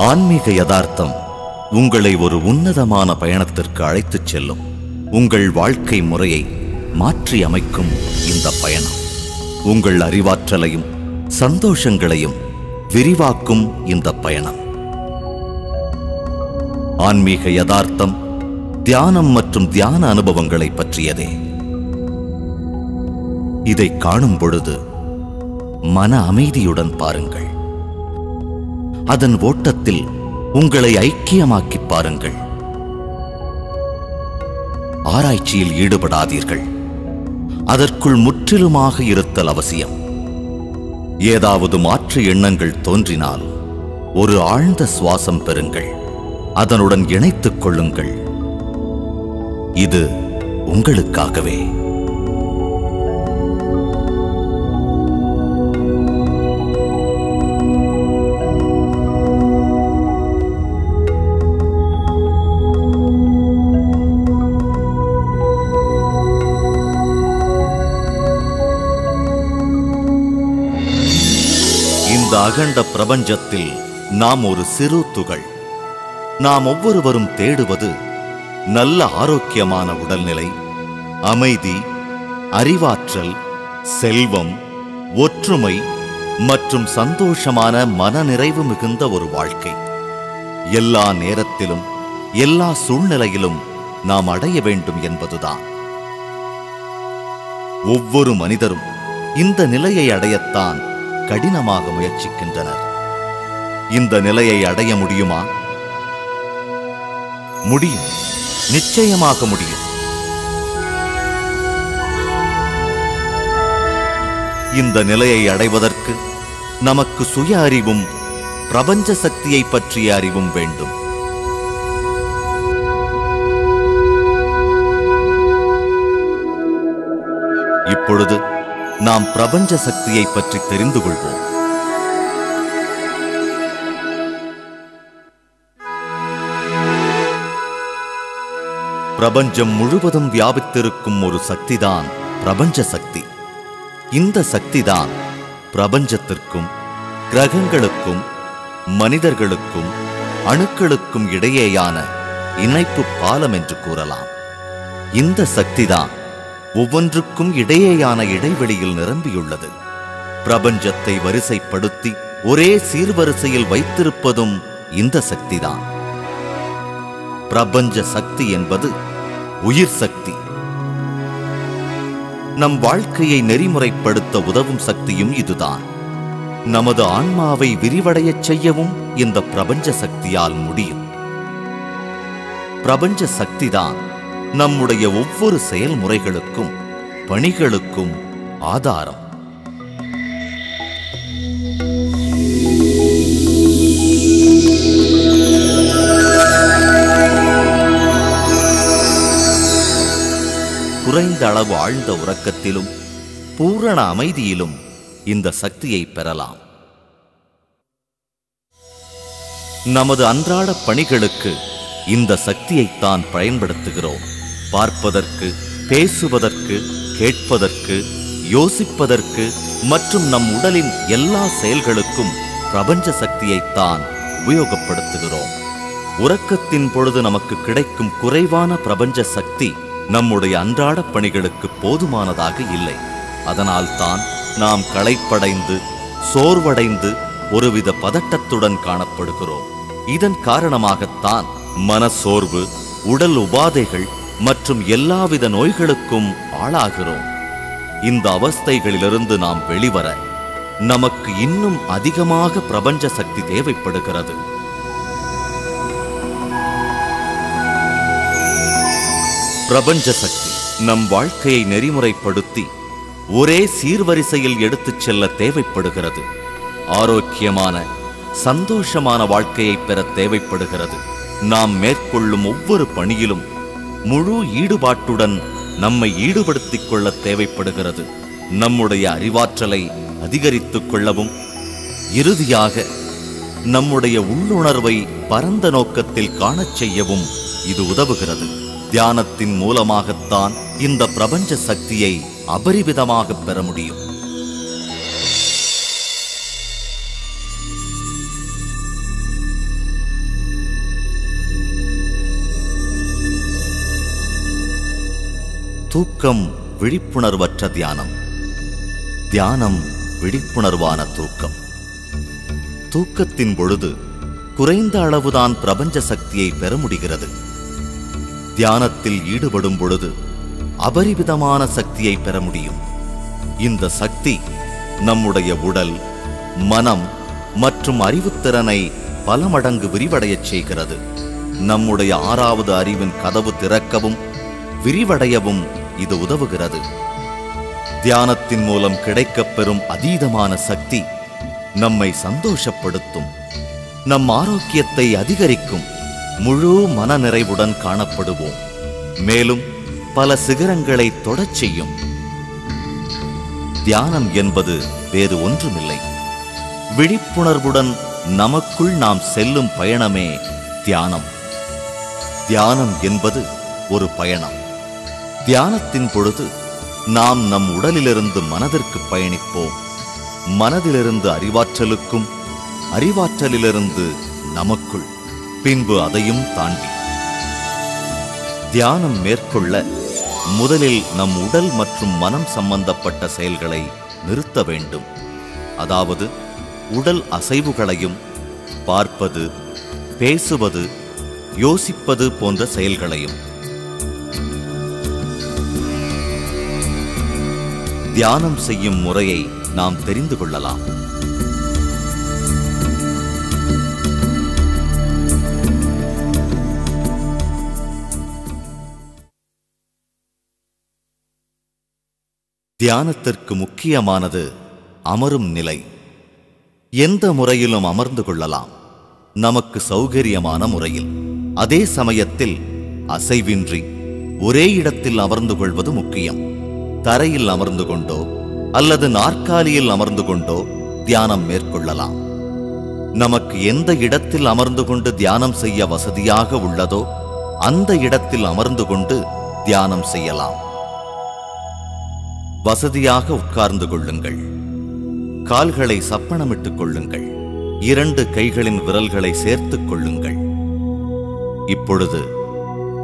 ஆன்மீக யதார்த்தம் உங்களை ஒரு உன்னதமான பயணத்திற்கு அழைத்துச் செல்லும். உங்கள் வாழ்க்கை முறையை மாற்றி அமைக்கும் இந்த பயணம் உங்கள் அறிவாற்றலையும் சந்தோஷங்களையும் விரிவாக்கும். இந்த பயணம் ஆன்மீக யதார்த்தம் தியானம் மற்றும் தியான அனுபவங்களை பற்றியதே. இதை காணும் பொழுது மன அமைதியுடன் பாருங்கள். அதன் ஓட்டத்தில் உங்களை ஐக்கியமாக்கி பாருங்கள். ஆராய்ச்சியில் ஈடுபடாதீர்கள். அதற்குள் முற்றிலுமாக இருத்தல் அவசியம். ஏதாவது மாற்று எண்ணங்கள் தோன்றினால் ஒரு ஆழ்ந்த சுவாசம் பெறுங்கள். அதனுடன் இணைத்துக் கொள்ளுங்கள். இது உங்களுக்காகவே. இந்த அகண்ட பிரபஞ்சத்தில் நாம் ஒரு சிறு துகள். நாம் ஒவ்வொருவரும் தேடுவது நல்ல ஆரோக்கியமான உடல்நிலை, அமைதி, அறிவாற்றல், செல்வம், ஒற்றுமை மற்றும் சந்தோஷமான மனநிறைவு மிகுந்த ஒரு வாழ்க்கை. எல்லா நேரத்திலும் எல்லா சூழ்நிலையிலும் நாம் அடைய வேண்டும் என்பதுதான். ஒவ்வொரு மனிதரும் இந்த நிலையை அடையத்தான் கடினமாக முயற்சிக்கின்றனர். இந்த நிலையை அடைய முடியுமா? முடியும், நிச்சயமாக முடியும். இந்த நிலையை அடைவதற்கு நமக்கு சுய அறிவும் பிரபஞ்ச சக்தியை பற்றிய அறிவும் வேண்டும். இப்பொழுது நாம் பிரபஞ்ச சக்தியை பற்றி தெரிந்து கொள்வோம். பிரபஞ்சம் முழுவதும் வியாபித்திருக்கும் ஒரு சக்திதான் பிரபஞ்ச சக்தி. இந்த சக்திதான் பிரபஞ்சத்திற்கும் கிரகங்களுக்கும் மனிதர்களுக்கும் அணுக்களுக்கும் இடையேயான இணைப்பு பாலம் என்று கூறலாம். இந்த சக்திதான் ஒவ்வொன்றுக்கும் இடையேயான இடைவெளியில் நிரம்பியுள்ளது. பிரபஞ்சத்தை வரிசைப்படுத்தி ஒரே சீர்வரிசையில் வைத்திருப்பதும் இந்த சக்திதான். பிரபஞ்ச சக்தி என்பது உயிர் சக்தி. நம் வாழ்க்கையை நெறிமுறைப்படுத்த உதவும் சக்தியும் இதுதான். நமது ஆன்மாவை விரிவடையச் செய்யவும் இந்த பிரபஞ்ச சக்தியால் முடியும். பிரபஞ்ச சக்திதான் நம்முடைய ஒவ்வொரு செயல்முறைகளுக்கும் பணிகளுக்கும் ஆதாரம். குறைந்த அளவு ஆழ்ந்த உறக்கத்திலும் பூரண அமைதியிலும் இந்த சக்தியை பெறலாம். நமது அன்றாட பணிகளுக்கு இந்த சக்தியைத்தான் பயன்படுத்துகிறோம். பார்ப்பதற்கு, பேசுவதற்கு, கேட்பதற்கு, யோசிப்பதற்கு மற்றும் நம் உடலின் எல்லா செயல்களுக்கும் பிரபஞ்ச சக்தியைத்தான் உபயோகப்படுத்துகிறோம். உறக்கத்தின் பொழுது நமக்கு கிடைக்கும் குறைவான பிரபஞ்ச சக்தி நம்முடைய அன்றாட பணிகளுக்கு போதுமானதாக இல்லை. அதனால்தான் நாம் களைப்படைந்து சோர்வடைந்து ஒருவித பதட்டத்துடன் காணப்படுகிறோம். இதன் காரணமாகத்தான் மனசோர்வு, உடல் உபாதைகள் மற்றும் எல்லாவித நோய்களுக்கும் ஆளாகிறோம். இந்த அவஸ்தைகளிலிருந்து நாம் வெளிவர நமக்கு இன்னும் அதிகமாக பிரபஞ்ச சக்தி தேவைப்படுகிறது. பிரபஞ்ச சக்தி நம் வாழ்க்கையை நெறிமுறைப்படுத்தி ஒரே சீர்வரிசையில் எடுத்துச் செல்ல தேவைப்படுகிறது. ஆரோக்கியமான சந்தோஷமான வாழ்க்கையை பெற தேவைப்படுகிறது. நாம் மேற்கொள்ளும் ஒவ்வொரு பணியிலும் முழு ஈடுபாட்டுடன் நம்மை ஈடுபடுத்திக் கொள்ள தேவைப்படுகிறது. நம்முடைய அறிவாற்றலை அதிகரித்துக் கொள்ளவும் இறுதியாக நம்முடைய உள்ளுணர்வை பரந்த நோக்கத்தில் காணச் செய்யவும் இது உதவுகிறது. தியானத்தின் மூலமாகத்தான் இந்த பிரபஞ்ச சக்தியை அபரிவிதமாக பெற முடியும். தூக்கம் விழிப்புணர்வற்ற தியானம், தியானம் விழிப்புணர்வான தூக்கம். தூக்கத்தின் பொழுது குறைந்த அளவுதான் பிரபஞ்ச சக்தியை பெற முடிகிறது. தியானத்தில் ஈடுபடும் பொழுது அபரிவிதமான சக்தியை பெற முடியும். இந்த சக்தி நம்முடைய உடல், மனம் மற்றும் அறிவுத்திறனை பல மடங்கு விரிவடையச் செய்கிறது. நம்முடைய 6வது அறிவின் கதவு திறக்கவும் விரிவடையவும் இது உதவுகிறது. தியானத்தின் மூலம் கிடைக்கப்பெறும் அதீதமான சக்தி நம்மை சந்தோஷப்படுத்தும், நம் ஆரோக்கியத்தை அதிகரிக்கும், முழு மன நிறைவுடன் காணப்படுவோம். மேலும் பல சிகரங்களை தொடச் செய்யும். தியானம் என்பது வேறு ஒன்றுமில்லை, விழிப்புணர்வுடன் நமக்குள் நாம் செல்லும் பயணமே தியானம். தியானம் என்பது ஒரு பயணம். தியானத்தின் பொழுது நாம் நம் உடலிலிருந்து மனதிற்கு பயணிப்போம், மனதிலிருந்து அறிவாற்றலுக்கும், அறிவாற்றலிலிருந்து நமக்குள், பின்பு அதையும் தாண்டி. தியானம் மேற்கொள்ள முதலில் நம் உடல் மற்றும் மனம் சம்பந்தப்பட்ட செயல்களை நிறுத்த வேண்டும். அதாவது உடல் அசைவுகளையும், பார்ப்பது, பேசுவது, யோசிப்பது போன்ற செயல்களையும். தியானம் செய்யும் முறையை நாம் தெரிந்து கொள்ளலாம். தியானத்திற்கு முக்கியமானது அமரும் நிலை. எந்த முறையிலும் அமர்ந்து கொள்ளலாம், நமக்கு சௌகரியமான முறையில். அதே சமயத்தில் அசைவின்றி ஒரே இடத்தில் அமர்ந்து கொள்வது முக்கியம். தரையில் அமர்ந்து கொண்டோ அல்லது நாற்காலியில் அமர்ந்து கொண்டோ தியானம் மேற்கொள்ளலாம். நமக்கு எந்த இடத்தில் அமர்ந்து கொண்டு தியானம் செய்ய வசதியாக உள்ளதோ அந்த இடத்தில் அமர்ந்து கொண்டு தியானம் செய்யலாம். வசதியாக உட்கார்ந்து கொள்ளுங்கள். கால்களை சப்பனமிட்டுக் கொள்ளுங்கள். 2 கைகளின் விரல்களை சேர்த்துக் கொள்ளுங்கள். இப்பொழுது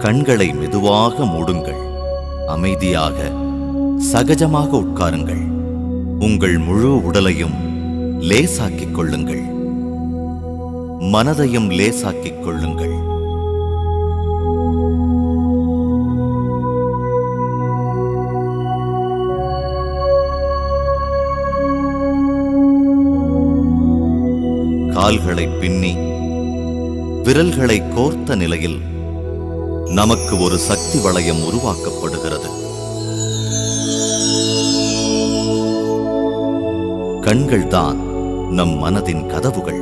கண்களை மெதுவாக மூடுங்கள். அமைதியாக சகஜமாக உட்காருங்கள். உங்கள் முழு உடலையும் லேசாக்கிக் கொள்ளுங்கள். மனதையும் லேசாக்கிக் கொள்ளுங்கள். கால்களை பின்னி விரல்களை கோர்த்த நிலையில் நமக்கு ஒரு சக்தி வளையம் உருவாக்கப்படுகிறது. கண்கள்தான் நம் மனதின் கதவுகள்.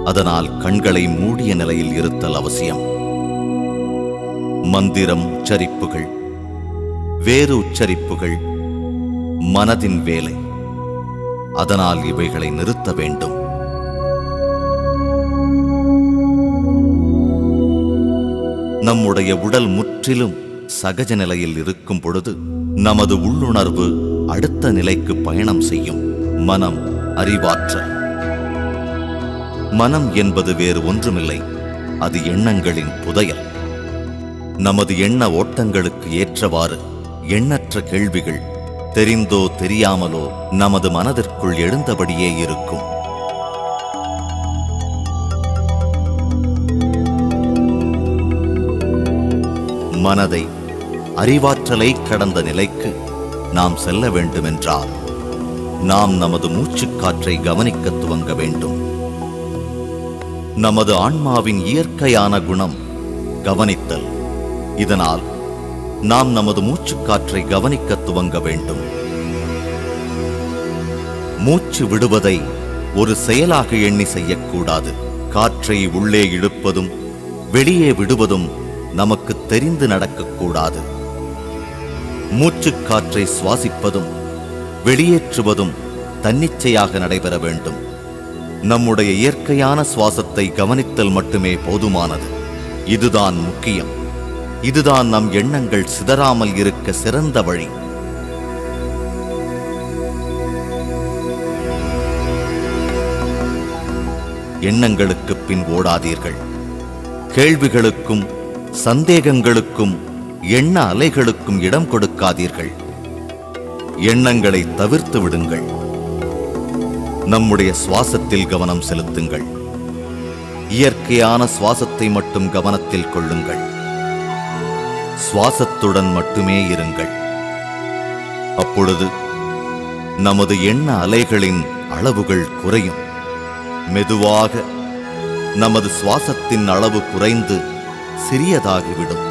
அதனால் கண்களை மூடிய நிலையில் இருத்தல் அவசியம். மந்திரம் உச்சரிப்புகள், வேறு உச்சரிப்புகள் மனதின் வேலை. அதனால் இவைகளை நிறுத்த வேண்டும். நம்முடைய உடல் முற்றிலும் சகஜ நிலையில் இருக்கும் பொழுது நமது உள்ளுணர்வு அடுத்த நிலைக்கு பயணம் செய்யும். மனம், அறிவாற்றல். மனம் என்பது வேறு ஒன்றுமில்லை, அது எண்ணங்களின் புதையல். நமது எண்ண ஓட்டங்களுக்கு ஏற்றவாறு எண்ணற்ற கேள்விகள் தெரிந்தோ தெரியாமலோ நமது மனதிற்குள் எழுந்தபடியே இருக்கும். மனதை, அறிவாற்றலை கடந்த நிலைக்கு நாம் செல்ல வேண்டுமென்றால் நாம் நமது மூச்சுக்காற்றை கவனிக்க துவங்க வேண்டும். நமது ஆன்மாவின் இயற்கையான குணம் கவனித்தல். இதனால் நாம் நமது மூச்சுக்காற்றை கவனிக்க துவங்க வேண்டும். மூச்சு விடுவதை ஒரு செயலாக எண்ணி செய்யக்கூடாது. காற்றை உள்ளே இழுப்பதும் வெளியே விடுவதும் நமக்கு தெரிந்து நடக்கக்கூடாது. மூச்சுக்காற்றை சுவாசிப்பதும் வெளியேற்றுவதும் தன்னிச்சையாக நடைபெற வேண்டும். நம்முடைய இயற்கையான சுவாசத்தை கவனித்தல் மட்டுமே போதுமானது. இதுதான் முக்கியம். இதுதான் நம் எண்ணங்கள் சிதறாமல் இருக்க சிறந்த வழி. எண்ணங்களுக்கு பின் ஓடாதீர்கள். கேள்விகளுக்கும் சந்தேகங்களுக்கும் எண்ண அலைகளுக்கும் இடம் கொடுக்காதீர்கள். எண்ணங்களை தவிர்த்து விடுங்கள். நம்முடைய சுவாசத்தில் கவனம் செலுத்துங்கள். இயற்கையான சுவாசத்தை மட்டும் கவனத்தில் கொள்ளுங்கள். சுவாசத்துடன் மட்டுமே இருங்கள். அப்பொழுது நமது எண்ண அலைகளின் அளவுகள் குறையும். மெதுவாக நமது சுவாசத்தின் அளவு குறைந்து சிறியதாகிவிடும்.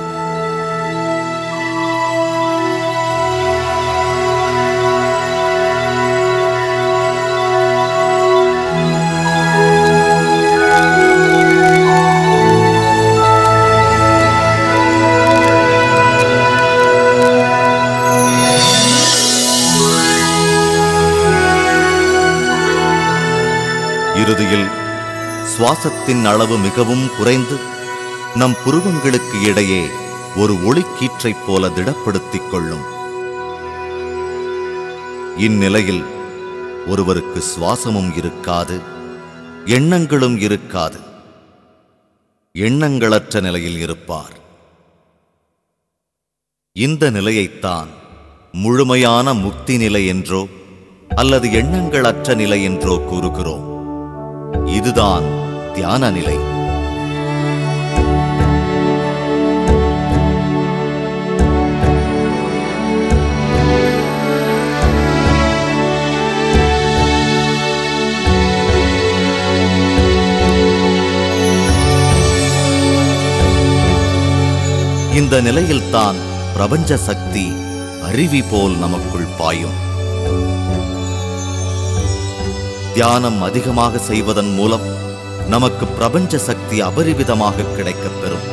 இறுதியில் சுவாசத்தின் அளவு மிகவும் குறைந்து நம் புருவங்களுக்கு இடையே ஒரு ஒளிக்கீற்றைப் போல திடப்படுத்திக் கொள்ளும். இந்நிலையில் ஒருவருக்கு சுவாசமும் இருக்காது, எண்ணங்களும் இருக்காது. எண்ணங்களற்ற நிலையில் இருப்பார். இந்த நிலையைத்தான் முழுமையான முக்தி நிலை என்றோ அல்லது எண்ணங்களற்ற நிலை என்றோ கூறுகிறோம். இதுதான் தியான நிலை. இந்த நிலையில்தான் பிரபஞ்ச சக்தி அருவி போல் நமக்குள் பாயும். தியானம் அதிகமாக செய்வதன் மூலம் நமக்கு பிரபஞ்ச சக்தி அபரிவிதமாக கிடைக்கப் பெறும்.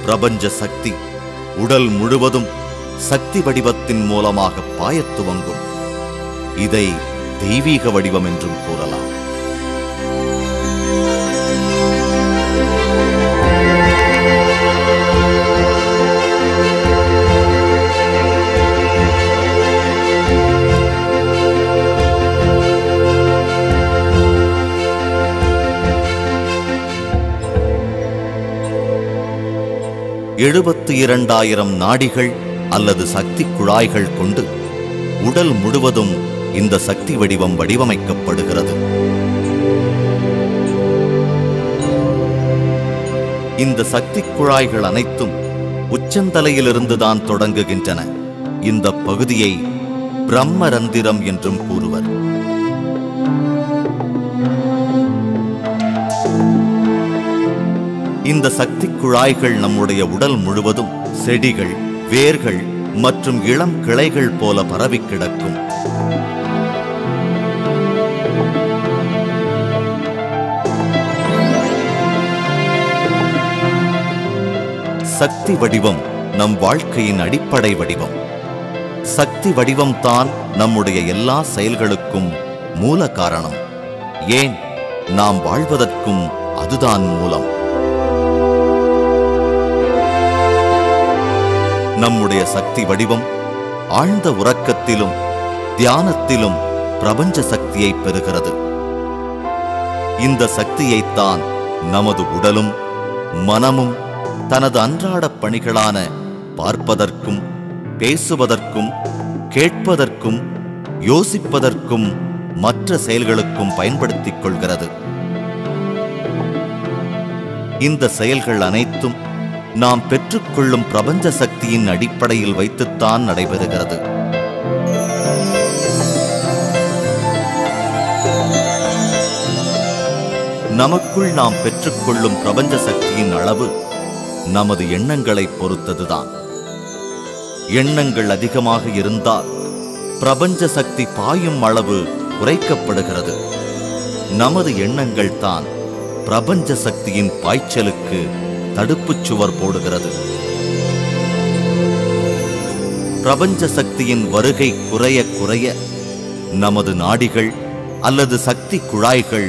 பிரபஞ்ச சக்தி உடல் முழுவதும் சக்தி வடிவத்தின் மூலமாக பாயத் துவங்கும். இதை தெய்வீக வடிவம் என்றும் கூறலாம். எழுபத்து 2,000 நாடிகள் அல்லது சக்தி குழாய்கள் கொண்டு உடல் முழுவதும் இந்த சக்தி வடிவம் வடிவமைக்கப்படுகிறது. இந்த சக்தி குழாய்கள் அனைத்தும் உச்சந்தலையிலிருந்துதான் தொடங்குகின்றன. இந்த பகுதியை பிரம்மரந்திரம் என்றும் கூறுவர். இந்த சக்தி குழாய்கள் நம்முடைய உடல் முழுவதும் செடிகள், வேர்கள் மற்றும் இளம் கிளைகள் போல பரவி கிடக்கும். சக்தி வடிவம் நம் வாழ்க்கையின் அடிப்படை வடிவம். சக்தி வடிவம்தான் நம்முடைய எல்லா செயல்களுக்கும் மூல காரணம். ஏன், நாம் வாழ்வதற்கும் அதுதான் மூலம். நம்முடைய சக்தி வடிவம் ஆழ்ந்த உறக்கத்திலும் தியானத்திலும் பிரபஞ்ச சக்தியை பெறுகிறது. இந்த சக்தியைத்தான் நமது உடலும் மனமும் தனது அன்றாட பணிகளான பார்ப்பதற்கும், பேசுவதற்கும், கேட்பதற்கும், யோசிப்பதற்கும், மற்ற செயல்களுக்கும் பயன்படுத்திக் கொள்கிறது. இந்த செயல்கள் அனைத்தும் நாம் பெற்றுக்கொள்ளும் பிரபஞ்ச சக்தியின் அடிப்படையில் வைத்துத்தான் நடைபெறுகிறது. நமக்குள் நாம் பெற்றுக்கொள்ளும் பிரபஞ்ச சக்தியின் அளவு நமது எண்ணங்களை பொறுத்ததுதான். எண்ணங்கள் அதிகமாக இருந்தால் பிரபஞ்ச சக்தி பாயும் அளவு குறைக்கப்படுகிறது. நமது எண்ணங்கள் தான் பிரபஞ்ச சக்தியின் பாய்ச்சலுக்கு தடுப்புச் சுவர் போடுகிறது. பிரபஞ்ச சக்தியின் வருகை குறைய குறைய நமது நாடிகள் அல்லது சக்தி குழாய்கள்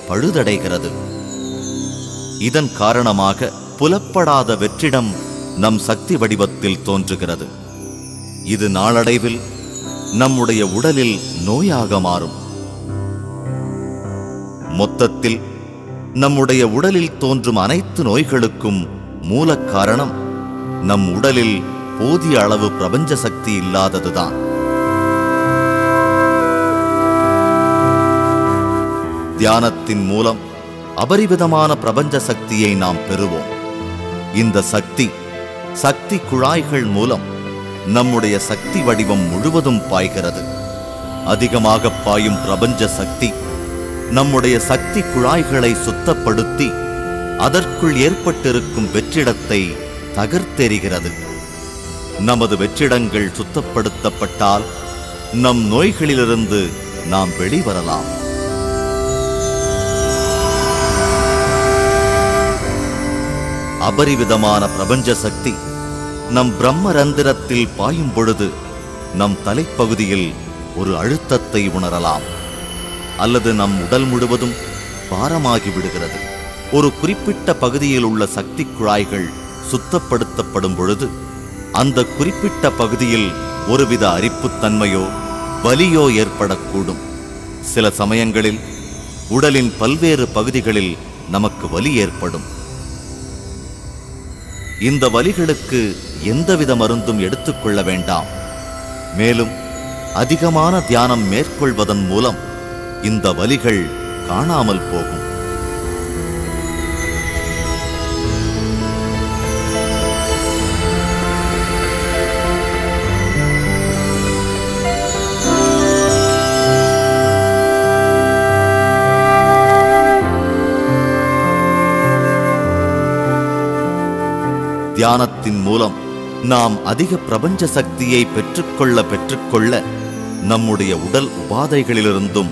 பழுதடைகிறது. இதன் காரணமாக புலப்படாத வெற்றிடம் நம் சக்தி வடிவத்தில் தோன்றுகிறது. இது நாளடைவில் நம்முடைய உடலில் நோயாக மாறும். மொத்தத்தில் நம்முடைய உடலில் தோன்றும் அனைத்து நோய்களுக்கும் மூல காரணம் நம் உடலில் போதிய அளவு பிரபஞ்ச சக்தி இல்லாததுதான். தியானத்தின் மூலம் அபரிவிதமான பிரபஞ்ச சக்தியை நாம் பெறுவோம். இந்த சக்தி குழாய்கள் மூலம் நம்முடைய சக்தி வடிவம் முழுவதும் பாய்கிறது. அதிகமாக பாயும் பிரபஞ்ச சக்தி நம்முடைய சக்தி குழாய்களை சுத்தப்படுத்தி அதற்குள் ஏற்பட்டிருக்கும் வெற்றிடத்தை தகர்த்தெறிகிறது. நமது வெற்றிடங்கள் சுத்தப்படுத்தப்பட்டால் நம் நோய்களிலிருந்து நாம் வெளிவரலாம். அபரிவிதமான பிரபஞ்ச சக்தி நம் பிரம்மரந்திரத்தில் பாயும் பொழுது நம் தலைப்பகுதியில் ஒரு அழுத்தத்தை உணரலாம், அல்லது நம் உடல் முழுவதும் பாரமாகி விடுகிறது. ஒரு குறிப்பிட்ட பகுதியில் உள்ள சக்தி குழாய்கள் சுத்தப்படுத்தப்படும் பொழுது அந்த குறிப்பிட்ட பகுதியில் ஒருவித அரிப்புத்தன்மையோ வலியோ ஏற்படக்கூடும். சில சமயங்களில் உடலின் பல்வேறு பகுதிகளில் நமக்கு வலி ஏற்படும். இந்த வலிகளுக்கு எந்தவித மருந்தும் எடுத்துக்கொள்ள வேண்டாம். மேலும் அதிகமான தியானம் மேற்கொள்வதன் மூலம் இந்த வலிகள் காணாமல் போகும். தியானத்தின் மூலம் நாம் அதிக பிரபஞ்ச சக்தியை பெற்றுக்கொள்ள நம்முடைய உடல் உபாதைகளிலிருந்தும்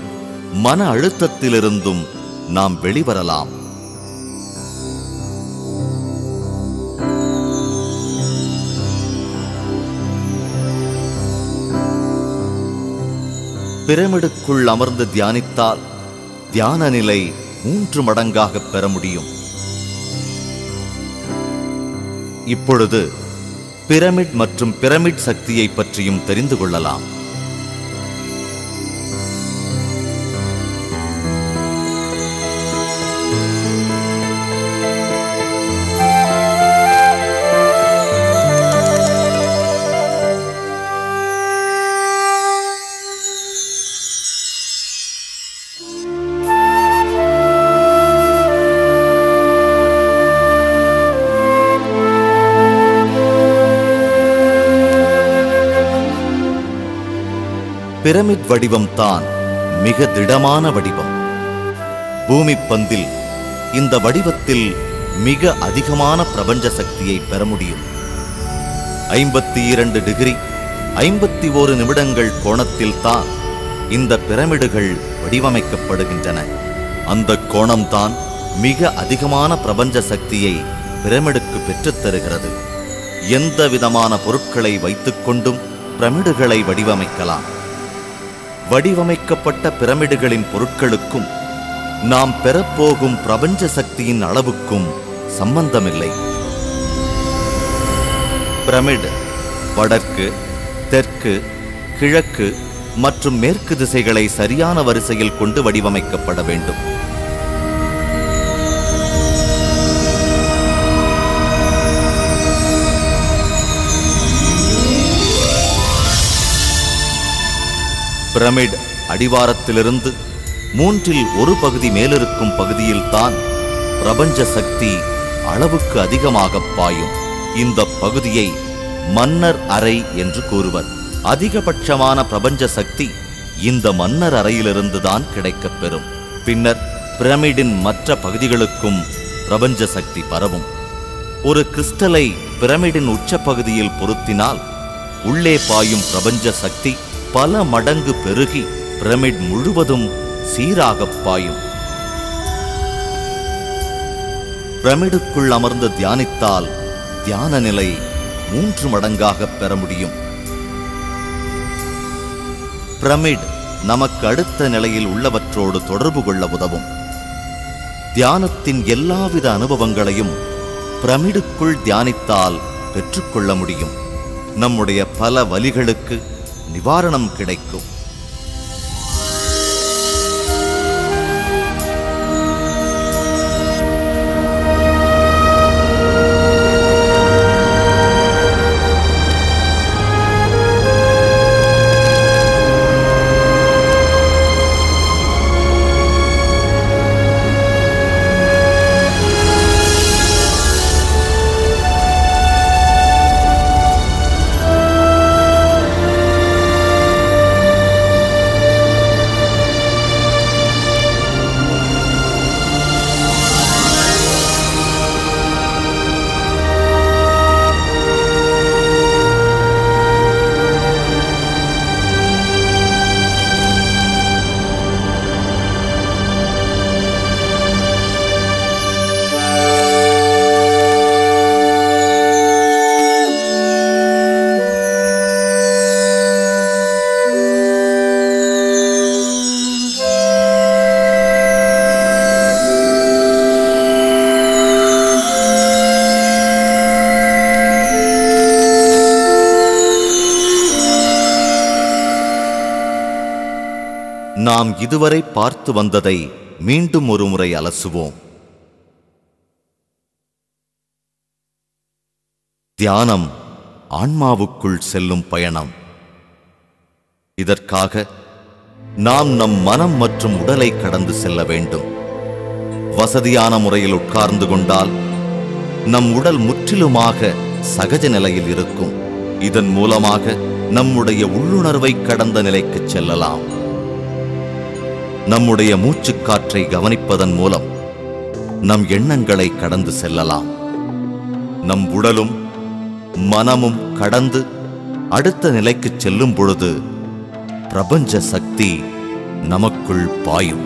மன அழுத்தத்திலிருந்தும் நாம் வெளிவரலாம். பிரமிடுக்குள் அமர்ந்து தியானித்தால் தியான நிலை 3 மடங்காக பெற முடியும். இப்பொழுது பிரமிட் மற்றும் பிரமிட் சக்தியை பற்றியும் தெரிந்து கொள்ளலாம். பிரமிட் வடிவம் தான் மிக திடமான வடிவம். பூமி பந்தில் இந்த வடிவத்தில் மிக அதிகமான பிரபஞ்ச சக்தியை பெற முடியும். 52 டிகிரி 51 நிமிடங்கள் கோணத்தில் தான் இந்த பிரமிடுகள் வடிவமைக்கப்படுகின்றன. அந்த கோணம்தான் மிக அதிகமான பிரபஞ்ச சக்தியை பிரமிடுக்கு பெற்றுத்தருகிறது. எந்த விதமான பொருட்களை வைத்துக்கொண்டும் பிரமிடுகளை வடிவமைக்கலாம். வடிவமைக்கப்பட்ட பிரமிடுகளின் பொருட்களுக்கும் நாம் பெறப்போகும் பிரபஞ்ச சக்தியின் அளவுக்கும் சம்பந்தமில்லை. பிரமிட் வடக்கு, தெற்கு, கிழக்கு மற்றும் மேற்கு திசைகளை சரியான வரிசையில் கொண்டு வடிவமைக்கப்பட வேண்டும். பிரமிட் அடிவாரத்திலிருந்து 3இல் 1 பகுதி மேலிருக்கும் பகுதியில் தான் பிரபஞ்ச சக்தி அளவுக்கு அதிகமாக பாயும். இந்த பகுதியை மன்னர் அறை என்று கூறுவர். அதிகபட்சமான பிரபஞ்ச சக்தி இந்த மன்னர் அறையிலிருந்துதான் கிடைக்கப் பெறும். பின்னர் பிரமிடின் மற்ற பகுதிகளுக்கும் பிரபஞ்ச சக்தி பரவும். ஒரு கிறிஸ்டலை பிரமிடின் உச்ச பகுதியில் பொருத்தினால் உள்ளே பாயும் பிரபஞ்ச சக்தி பல மடங்கு பெருகி பிரமிட் முழுவதும் சீராக பாயும். பிரமிடுக்குள் அமர்ந்து தியானித்தால் தியான நிலை 3 மடங்காக பெற முடியும். பிரமிட் நமக்கு அடுத்த நிலையில் உள்ளவற்றோடு தொடர்பு கொள்ள உதவும். தியானத்தின் எல்லாவித அனுபவங்களையும் பிரமிடுக்குள் தியானித்தால் பெற்றுக்கொள்ள முடியும். நம்முடைய பல வலிகளுக்கு நிவாரணம் கிடைக்கும். நாம் இதுவரை பார்த்து வந்ததை மீண்டும் ஒரு முறை அலசுவோம். தியானம் ஆன்மாவுக்குள் செல்லும் பயணம். இதற்காக நாம் நம் மனம் மற்றும் உடலை கடந்து செல்ல வேண்டும். வசதியான முறையில் உட்கார்ந்து கொண்டால் நம் உடல் முற்றிலுமாக சகஜ நிலையில் இருக்கும். இதன் மூலமாக நம்முடைய உள்ளுணர்வை கடந்த நிலைக்கு செல்லலாம். நம்முடைய மூச்சுக்காற்றை கவனிப்பதன் மூலம் நம் எண்ணங்களை கடந்து செல்லலாம். நம் உடலும் மனமும் கடந்து அடுத்த நிலைக்கு செல்லும் பொழுது பிரபஞ்ச சக்தி நமக்குள் பாயும்.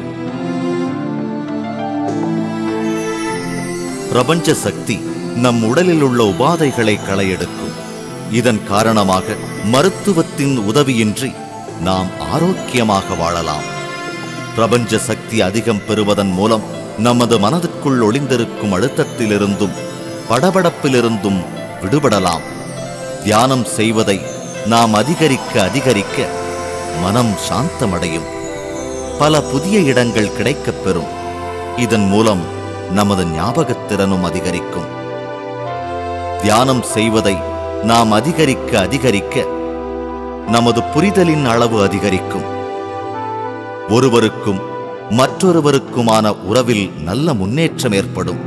பிரபஞ்ச சக்தி நம் உடலில் உள்ள உபாதைகளை களையெடுக்கும். இதன் காரணமாக மருத்துவத்தின் உதவியின்றி நாம் ஆரோக்கியமாக வாழலாம். பிரபஞ்ச சக்தி அதிகம் பெறுவதன் மூலம் நமது மனதுக்குள் ஒளிந்திருக்கும் அழுத்தத்திலிருந்தும் படபடப்பிலிருந்தும் விடுபடலாம். தியானம் செய்வதை நாம் அதிகரிக்க அதிகரிக்க மனம் சாந்தமடையும். பல புதிய இடங்கள் கிடைக்கப் பெறும். இதன் மூலம் நமது ஞாபகத்திறனும் அதிகரிக்கும். தியானம் செய்வதை நாம் அதிகரிக்க அதிகரிக்க நமது புரிதலின் அளவு அதிகரிக்கும். ஒருவருக்கும் மற்றொருவருக்குமான உறவில் நல்ல முன்னேற்றம் ஏற்படும்.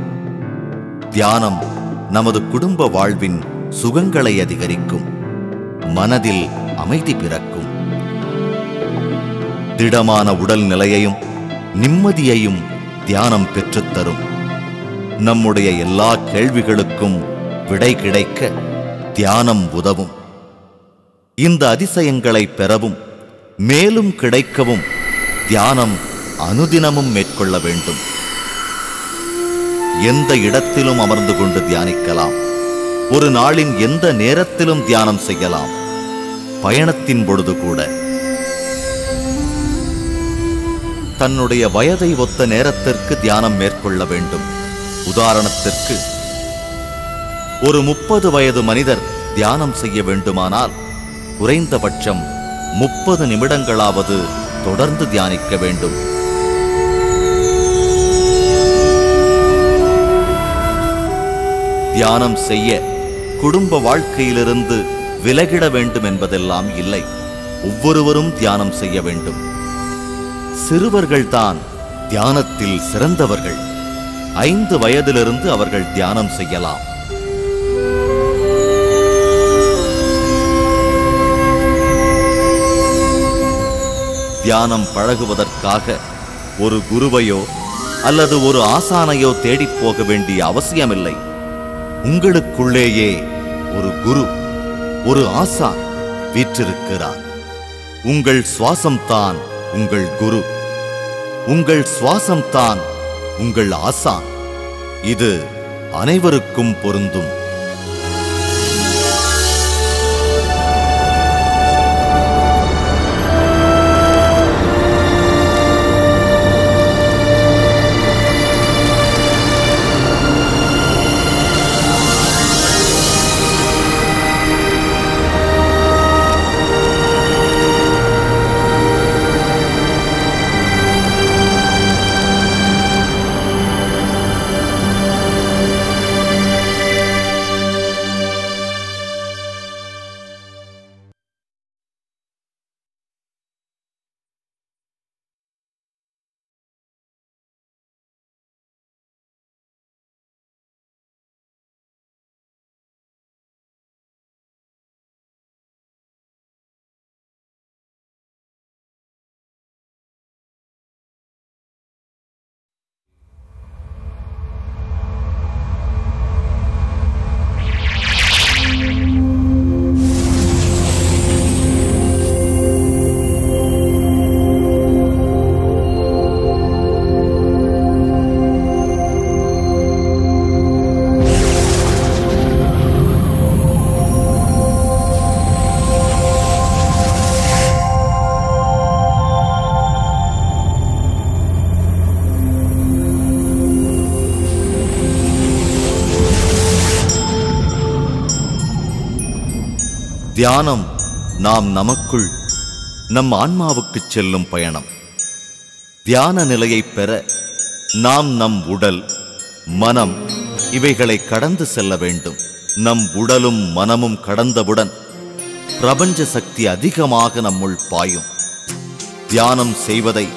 தியானம் நமது குடும்ப வாழ்வின் சுகங்களை அதிகரிக்கும். மனதில் அமைதி பிறக்கும். திடமான உடல் நிலையையும் நிம்மதியையும் தியானம் பெற்றுத்தரும். நம்முடைய எல்லா கேள்விகளுக்கும் விடை கிடைக்க தியானம் உதவும். இந்த அதிசயங்களை பெறவும் மேலும் கிடைக்கவும் தியானம் அனுதினமும் மேற்கொள்ள வேண்டும். எந்த இடத்திலும் அமர்ந்து கொண்டு தியானிக்கலாம். ஒரு நாளின் எந்த நேரத்திலும் தியானம் செய்யலாம். பயணத்தின் பொழுது கூட. தன்னுடைய வயதை ஒத்த நேரத்திற்கு தியானம் மேற்கொள்ள வேண்டும். உதாரணத்திற்கு, ஒரு 30 வயது மனிதர் தியானம் செய்ய வேண்டுமானால் குறைந்தபட்சம் 30 நிமிடங்களாவது தொடர்ந்து தியானிக்க வேண்டும். தியானம் செய்ய குடும்ப வாழ்க்கையிலிருந்து விலகிட வேண்டும் என்பதெல்லாம் இல்லை. ஒவ்வொருவரும் தியானம் செய்ய வேண்டும். சிறுவர்கள்தான் தியானத்தில் சிறந்தவர்கள். 5 வயதிலிருந்து அவர்கள் தியானம் செய்யலாம். தியானம் பழகுவதற்காக ஒரு குருவையோ அல்லது ஒரு ஆசானையோ தேடிப் போக வேண்டிய அவசியமில்லை. உங்களுக்குள்ளேயே ஒரு குரு, ஒரு ஆசான் வீற்றிருக்கிறார். உங்கள் சுவாசம்தான் உங்கள் குரு. உங்கள் சுவாசம்தான் உங்கள் ஆசான். இது அனைவருக்கும் பொருந்தும். தியானம் நாம் நமக்குள் நம் ஆன்மாவுக்குச் செல்லும் பயணம். தியான நிலையைப் பெற நாம் நம் உடல், மனம் இவைகளை கடந்து செல்ல வேண்டும். நம் உடலும் மனமும் கடந்தவுடன் பிரபஞ்ச சக்தி அதிகமாக நம்முள் பாயும். தியானம் செய்வதை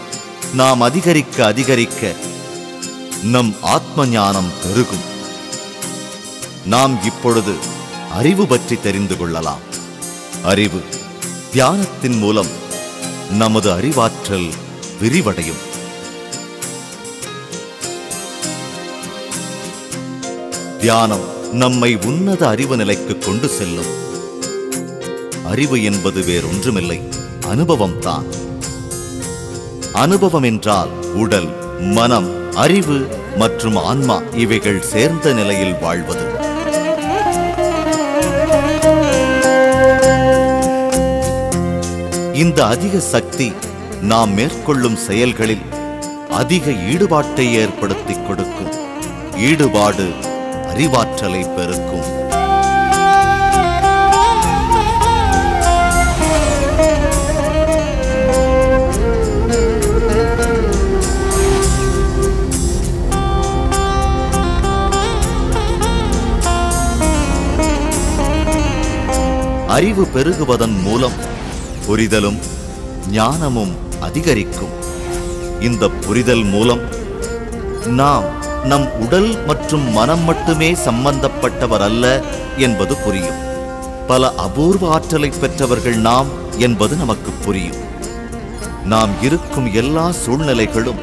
நாம் அதிகரிக்க அதிகரிக்க நம் ஆத்ம ஞானம் பெருகும். நாம் இப்பொழுது அறிவு பற்றி தெரிந்து கொள்ளலாம். அறிவு தியானத்தின் மூலம் நமது அறிவாற்றல் விரிவடையும். தியானம் நம்மை உன்னத அறிவு நிலைக்கு கொண்டு செல்லும். அறிவு என்பது வேறொன்றுமில்லை, அனுபவம்தான். அனுபவம் என்றால் உடல், மனம், அறிவு மற்றும் ஆன்மா இவைகள் சேர்ந்த நிலையில் வாழ்வது. இந்த அதிக சக்தி நாம் மேற்கொள்ளும் செயல்களில் அதிக ஈடுபாட்டை ஏற்படுத்திக் கொடுக்கும். ஈடுபாடு அறிவாற்றலை பெருக்கும். அறிவு பெருகுவதன் மூலம் புரிதலும் ஞானமும் அதிகரிக்கும். இந்த புரிதல் மூலம் நாம் நம் உடல் மற்றும் மனம் மட்டுமே சம்பந்தப்பட்டவர் அல்ல என்பது புரியும். பல அபூர்வ ஆற்றலை பெற்றவர்கள் நாம் என்பது நமக்கு புரியும். நாம் இருக்கும் எல்லா சூழ்நிலைகளும்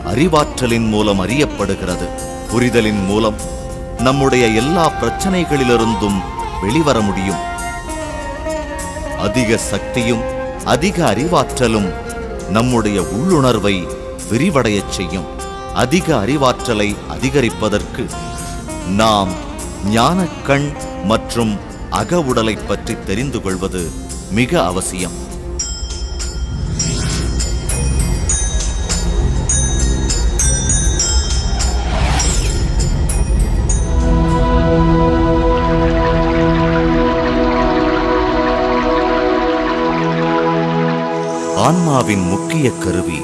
அறிவாற்றலின் மூலம் அறியப்படுகிறது. புரிதலின் மூலம் நம்முடைய எல்லா பிரச்சனைகளிலிருந்தும் வெளிவர முடியும். அதிக சக்தியும் அதிக அறிவாற்றலும் நம்முடைய உள்ளுணர்வை விரிவடையச் செய்யும். அதிக அறிவாற்றலை அதிகரிப்பதற்கு நாம் ஞானக்கண் மற்றும் அக உடலை பற்றி தெரிந்து கொள்வது மிக அவசியம். ஆன்மாவின் முக்கிய கருவி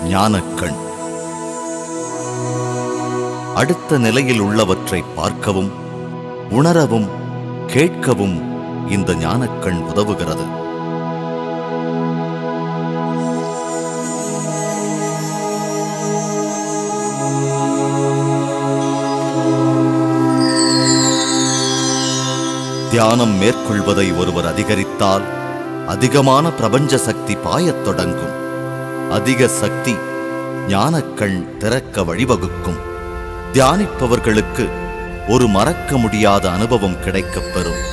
ஞானக்கண். அடுத்த நிலையில் உள்ளவற்றை பார்க்கவும், உணரவும், கேட்கவும் இந்த ஞானக்கண் உதவுகிறது. தியானம் மேற்கொள்வதை ஒருவர் அதிகரித்தால் அதிகமான பிரபஞ்ச சக்தி பாயத் தொடங்கும். அதிக சக்தி ஞானக்கண் திறக்க வழிவகுக்கும். தியானிப்பவர்களுக்கு ஒரு மறக்க முடியாத அனுபவம் கிடைக்கப் பெறும்.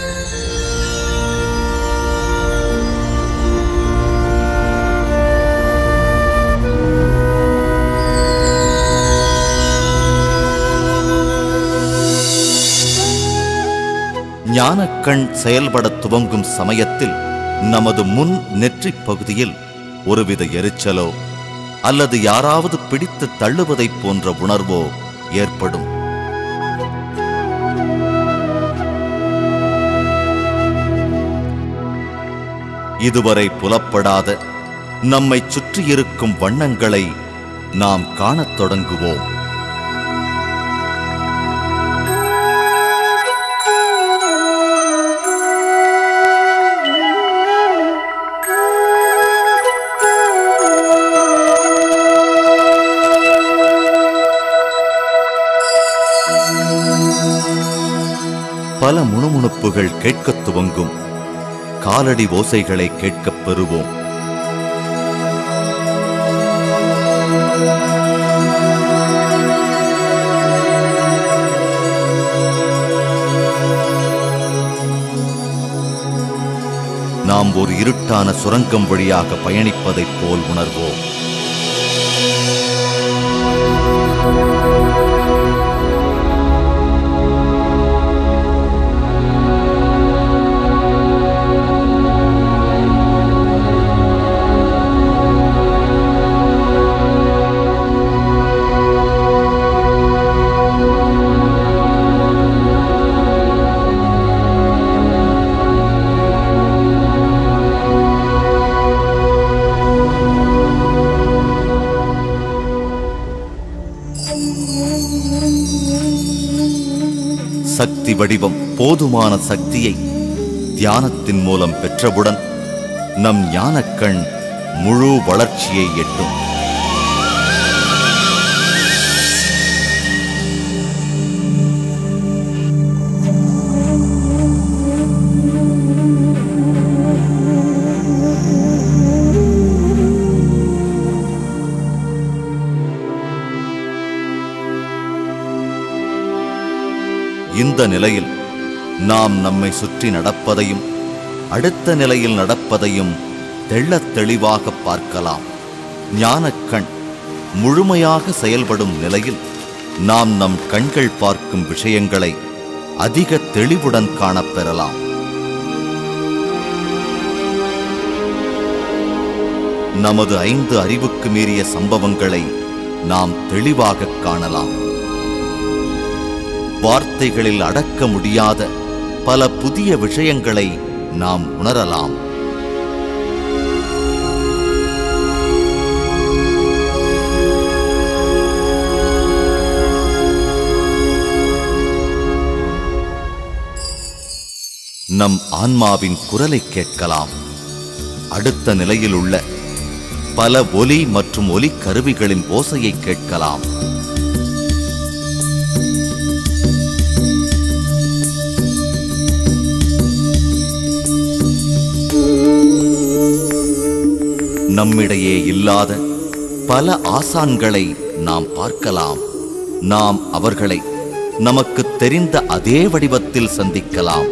ஞானக்கண் செயல்பட துவங்கும் சமயத்தில் நமது முன் நெற்றிப் பகுதியில் ஒருவித எரிச்சலோ அல்லது யாராவது பிடித்து தள்ளுவதைப் போன்ற உணர்வோ ஏற்படும். இதுவரை புலப்படாத நம்மை சுற்றியிருக்கும் வண்ணங்களை நாம் காணத் தொடங்குவோம். பல முணுமுணுப்புகள் கேட்கத் துவங்கும். காலடி ஓசைகளை கேட்கப் பெறுவோம். நாம் ஒரு இருட்டான சுரங்கம் வழியாக பயணிப்பதைப் போல் உணர்வோம். சக்தி வடிவம் போதுமான சக்தியை தியானத்தின் மூலம் பெற்றவுடன் நம் ஞானக்கண் முழு வளர்ச்சியை எட்டும். இந்த நிலையில் நாம் நம்மை சுற்றி நடப்பதையும் அடுத்த நிலையில் நடப்பதையும் தெள்ளத் தெளிவாக பார்க்கலாம். ஞானக்கண் முழுமையாக செயல்படும் நிலையில் நாம் நம் கண்கள் பார்க்கும் விஷயங்களை அதிக தெளிவுடன் காணப்பெறலாம். நமது 5 அறிவுக்கு மீறிய சம்பவங்களை நாம் தெளிவாக காணலாம். வார்த்தைகளில் அடக்க முடியாத பல புதிய விஷயங்களை நாம் உணரலாம். நம் ஆன்மாவின் குரலை கேட்கலாம். அடுத்த நிலையில் உள்ள பல ஒலி மற்றும் ஒலி கருவிகளின் ஓசையை கேட்கலாம். நம்மிடையே இல்லாத பல ஆசான்களை நாம் பார்க்கலாம். நாம் அவர்களை நமக்கு தெரிந்த அதே வடிவத்தில் சந்திக்கலாம்.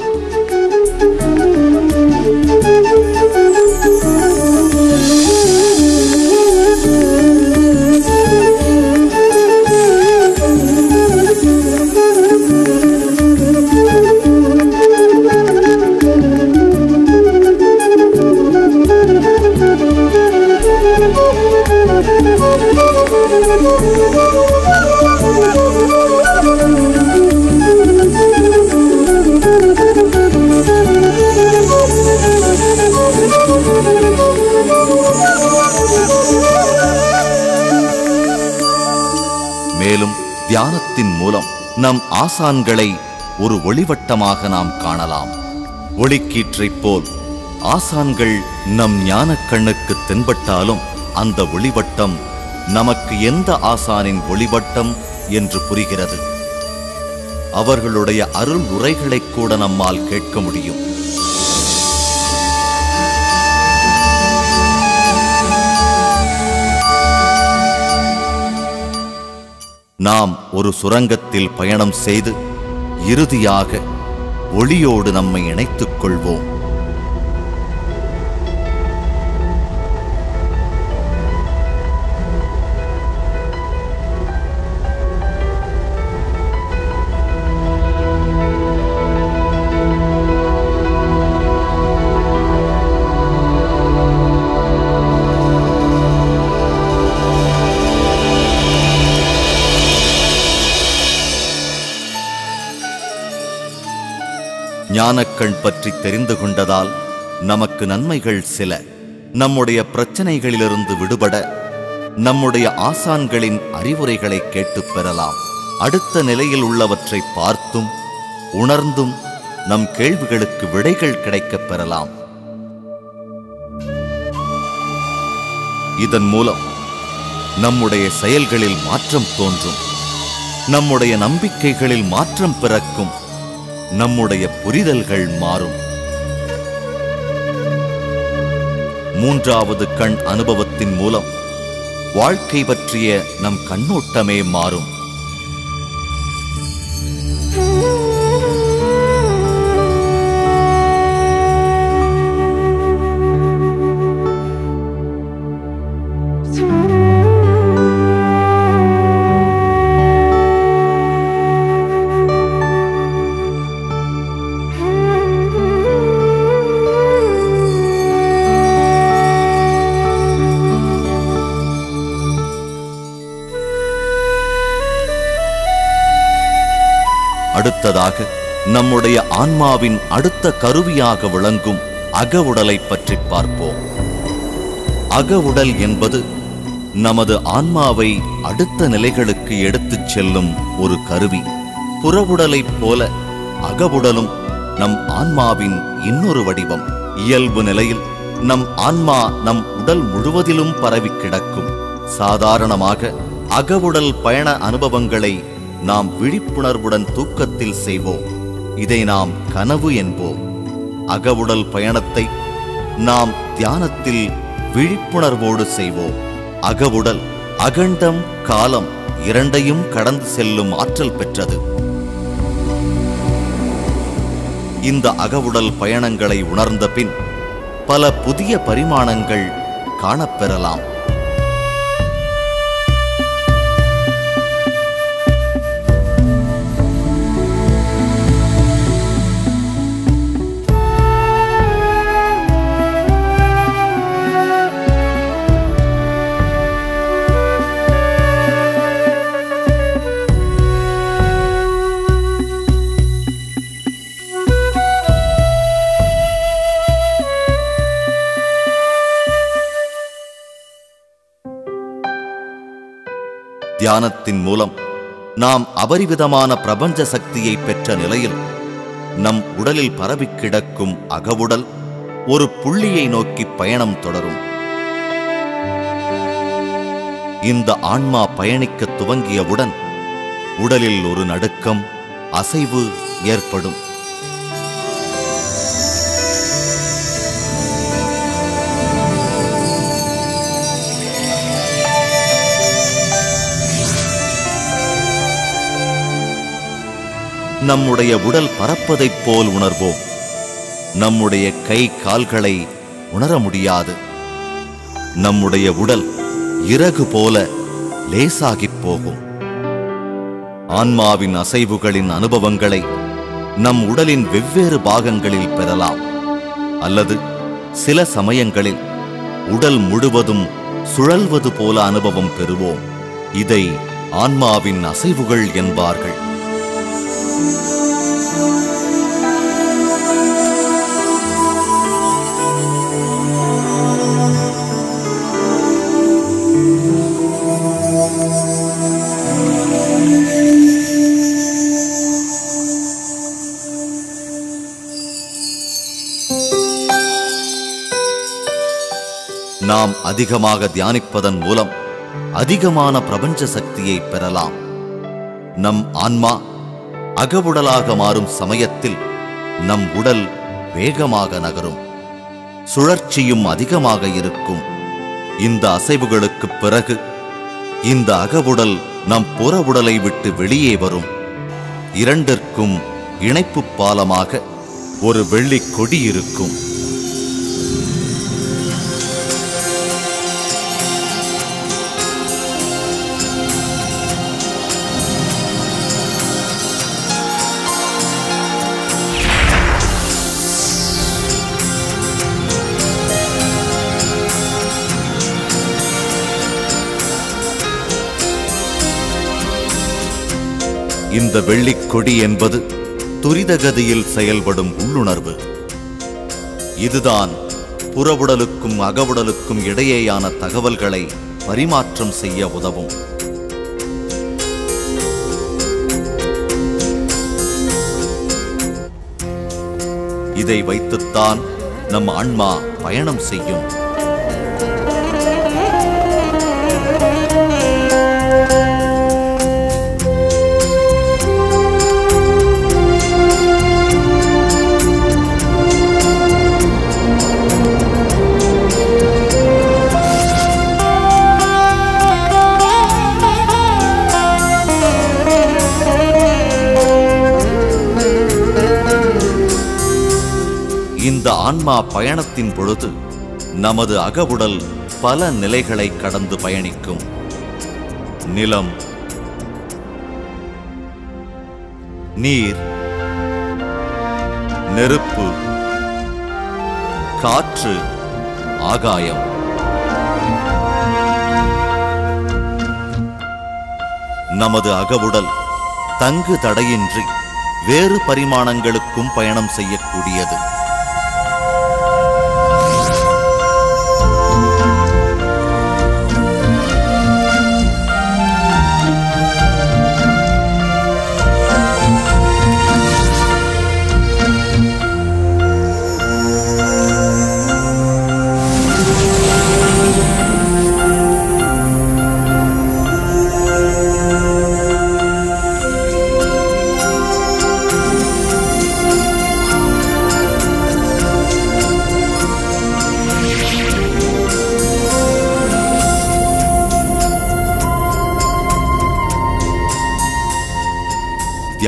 மேலும் தியானத்தின் மூலம் நம் ஆசான்களை ஒரு ஒளிவட்டமாக நாம் காணலாம். ஒளிக்கீற்றைப் போல் ஆசான்கள் நம் ஞானக்கண்ணுக்கு தென்பட்டாலும் அந்த ஒளிவட்டம் நமக்கு எந்த ஆசானின் ஒளிவட்டம் என்று புரிகிறது. அவர்களுடைய அருள் உரைகளை கூட நம்மால் கேட்க முடியும். நாம் ஒரு சுரங்கத்தில் பயணம் செய்து இறுதியாக ஒளியோடு நம்மை இணைத்துக் கொள்வோம். ஞானக்கண் பற்றி தெரிந்து கொண்டதால் நமக்கு நன்மைகள் சில. நம்முடைய பிரச்சனைகளிலிருந்து விடுபட நம்முடைய ஆசான்களின் அறிவுரைகளை கேட்டுப் பெறலாம். அடுத்த நிலையில் உள்ளவற்றை பார்த்தும் உணர்ந்தும் நம் கேள்விகளுக்கு விடைகள் கிடைக்கப் பெறலாம். இதன் மூலம் நம்முடைய செயல்களில் மாற்றம் தோன்றும். நம்முடைய நம்பிக்கைகளில் மாற்றம் பிறக்கும். நம்முடைய புரிதல்கள் மாறும். மூன்றாவது கண் அனுபவத்தின் மூலம் வாழ்க்கை பற்றிய நம் கண்ணோட்டமே மாறும். அடுத்ததாக நம்முடைய ஆன்மாவின் அடுத்த கருவியாக விளங்கும் அக உடலை பற்றி பார்ப்போம். அக உடல் என்பது நமது ஆன்மாவை அடுத்த நிலைகளுக்கு எடுத்துச் செல்லும் ஒரு கருவி. புற உடலைப் போல அகவுடலும் நம் ஆன்மாவின் இன்னொரு வடிவம். இயல்பு நிலையில் நம் ஆன்மா நம் உடல் முழுவதிலும் பரவி கிடக்கும். சாதாரணமாக அகவுடல் பயண அனுபவங்களை நாம் விழிப்புணர்வுடன் தூக்கத்தில் செய்வோம். இதை நாம் கனவு என்போம். அகவுடல் பயணத்தை நாம் தியானத்தில் விழிப்புணர்வோடு செய்வோம். அகவுடல் அகண்டம் காலம் இரண்டையும் கடந்து செல்லும் ஆற்றல் பெற்றது. இந்த அகவுடல் பயணங்களை உணர்ந்த பின் பல புதிய பரிமாணங்கள் காணப்பெறலாம். தியானத்தின் மூலம் நாம் அபரிவிதமான பிரபஞ்ச சக்தியை பெற்ற நிலையில் நம் உடலில் பரவி கிடக்கும் அகவுடல் ஒரு புள்ளியை நோக்கி பயணம் தொடரும். இந்த ஆன்மா பயணிக்க துவங்கியவுடன் உடலில் ஒரு நடுக்கம், அசைவு ஏற்படும். நம்முடைய உடல் பறப்பதைப் போல் உணர்வோம். நம்முடைய கை கால்களை உணர முடியாது. நம்முடைய உடல் இறகு போல லேசாகிப் போகும். ஆன்மாவின் அசைவுகளின் அனுபவங்களை நம் உடலின் வெவ்வேறு பாகங்களில் பெறலாம். அல்லது சில சமயங்களில் உடல் முழுவதும் சுழல்வது போல அனுபவம் பெறுவோம். இதை ஆன்மாவின் அசைவுகள் என்பார்கள். நாம் அதிகமாக தியானிப்பதன் மூலம் அதிகமான பிரபஞ்ச சக்தியை பெறலாம். நம் ஆன்மா அகவுடலாக மாறும் சமயத்தில் நம் உடல் வேகமாக நகரும். சுழற்சியும் அதிகமாக இருக்கும். இந்த அசைவுகளுக்குப் பிறகு இந்த அகவுடல் நம் புற உடலை விட்டு வெளியே வரும். இரண்டிற்கும் இணைப்பு பாலமாக ஒரு வெள்ளிக் கொடி இருக்கும். இந்த வெள்ளிக்கொடி என்பது துரிதகதியில் செயல்படும் உள்ளுணர்வு. இதுதான் புறவுடலுக்கும் அகவுடலுக்கும் இடையேயான தகவல்களை பரிமாற்றம் செய்ய உதவும். இதை வைத்துத்தான் நம் ஆன்மா பயணம் செய்யும். இந்த ஆன்மா பயணத்தின் பொழுது நமது அகவுடல் பல நிலைகளை கடந்து பயணிக்கும். நிலம், நீர், நெருப்பு, காற்று, ஆகாயம். நமது அகவுடல் தங்கு தடையின்றி வேறு பரிமாணங்களுக்கும் பயணம் செய்யக்கூடியது.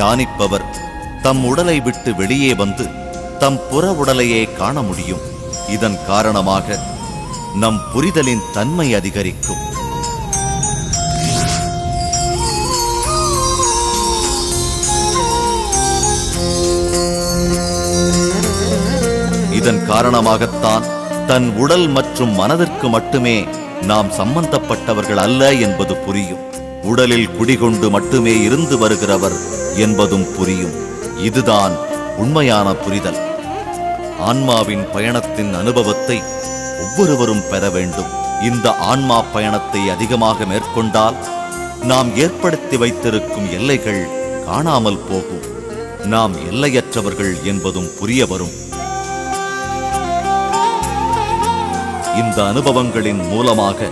தியானிப்பவர் தம் உடலை விட்டு வெளியே வந்து தம் புற உடலையே காண முடியும். இதன் காரணமாக நம் புரிதலின் தன்மை அதிகரிக்கும். இதன் காரணமாகத்தான் தன் உடல் மற்றும் மனதிற்கு மட்டுமே நாம் சம்பந்தப்பட்டவர்கள் அல்ல என்பது புரியும். உடலில் குடிகொண்டு மட்டுமே இருந்து வருகிறவர் என்பதும் புரியும். இதுதான் உண்மையான புரிதல். ஆன்மாவின் பயணத்தின் அனுபவத்தை ஒவ்வொருவரும் பெற வேண்டும். இந்த ஆன்மா பயணத்தை அதிகமாக மேற்கொண்டால் நாம் ஏற்படுத்தி வைத்திருக்கும் எல்லைகள் காணாமல் போகும். நாம் எல்லையற்றவர்கள் என்பதும் புரிய வரும். இந்த அனுபவங்களின் மூலமாக